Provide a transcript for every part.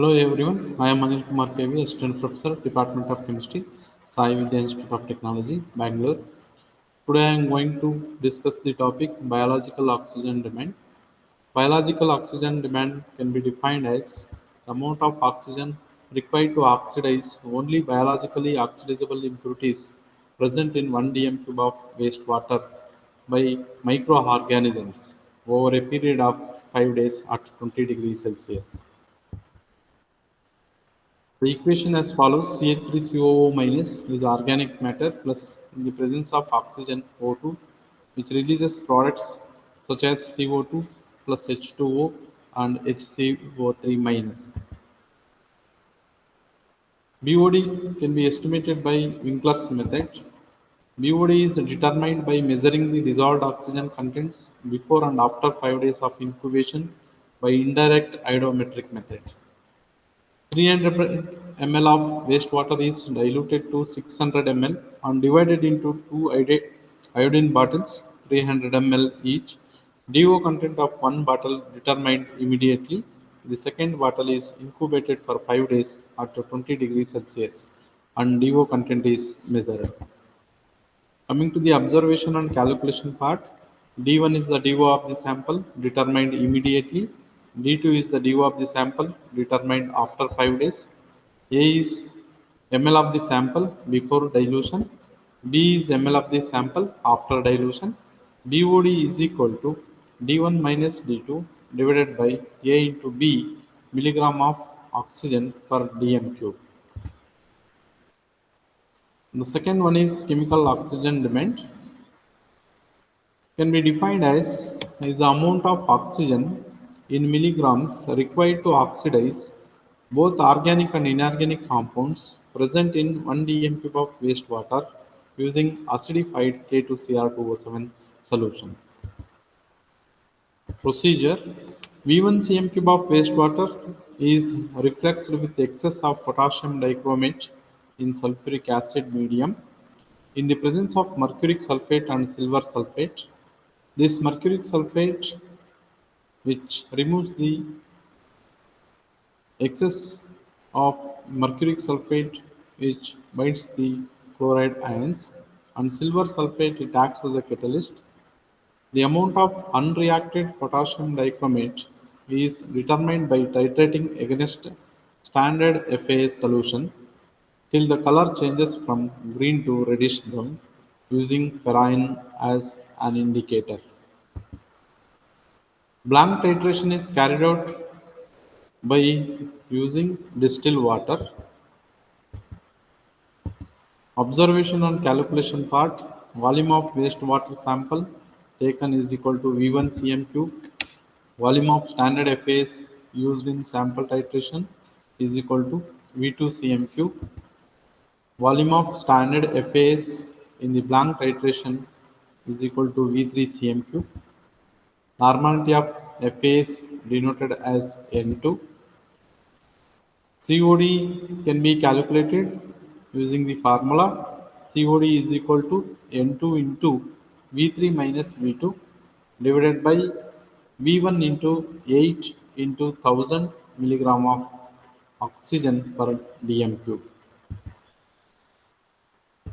Hello everyone, I am Anil Kumar KV, Assistant Professor, Department of Chemistry, Sai Vidya Institute of Technology, Bangalore. Today I am going to discuss the topic biological oxygen demand. Biological oxygen demand can be defined as the amount of oxygen required to oxidize only biologically oxidizable impurities present in 1 dm cube of wastewater by microorganisms over a period of 5 days at 20 degrees Celsius. The equation as follows: CH3COO minus is organic matter plus in the presence of oxygen O2, which releases products such as CO2 plus H2O and HCO3 minus. BOD can be estimated by Winkler's method. BOD is determined by measuring the dissolved oxygen contents before and after 5 days of incubation by indirect iodometric method. 300 ml of wastewater is diluted to 600 ml and divided into two iodine bottles, 300 ml each. DO content of one bottle determined immediately. The second bottle is incubated for 5 days at 20 degrees Celsius and DO content is measured. Coming to the observation and calculation part, D1 is the DO of the sample determined immediately. D2 is the DO of the sample determined after 5 days. A is ml of the sample before dilution. B is ml of the sample after dilution. BOD is equal to D1 minus D2 divided by A into B milligram of oxygen per dm cube. The second one is chemical oxygen demand. Can be defined as is the amount of oxygen in milligrams required to oxidize both organic and inorganic compounds present in 1 dm cube of wastewater using acidified K2Cr2O7 solution. Procedure: V1 cm cube of wastewater is refluxed with excess of potassium dichromate in sulfuric acid medium in the presence of mercuric sulfate and silver sulfate. This mercuric sulfate, which removes the excess of mercuric sulfate, which binds the chloride ions, and silver sulfate, it acts as a catalyst. The amount of unreacted potassium dichromate is determined by titrating against standard FAS solution till the color changes from green to reddish brown using ferrine as an indicator. Blank titration is carried out by using distilled water. Observation and calculation part: volume of wastewater sample taken is equal to V1 cm cube. Volume of standard FAS used in sample titration is equal to V2 cm cube. Volume of standard FAS in the blank titration is equal to V3 cm cube. Normality of FAS denoted as N2. COD can be calculated using the formula COD is equal to N2 into V3 minus V2 divided by V1 into 8 into 1000 milligram of oxygen per dm cube.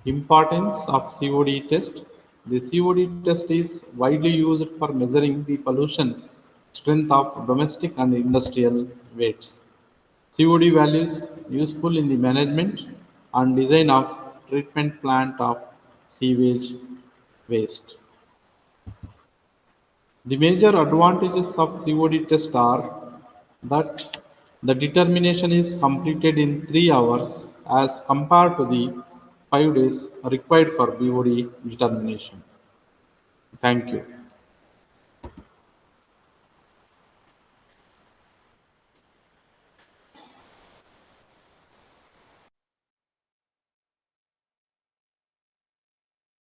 Importance of COD test. The COD test is widely used for measuring the pollution strength of domestic and industrial weights. COD values useful in the management and design of treatment plant of sewage waste. The major advantages of COD test are that the determination is completed in 3 hours as compared to the 5 days required for BOD determination. Thank you.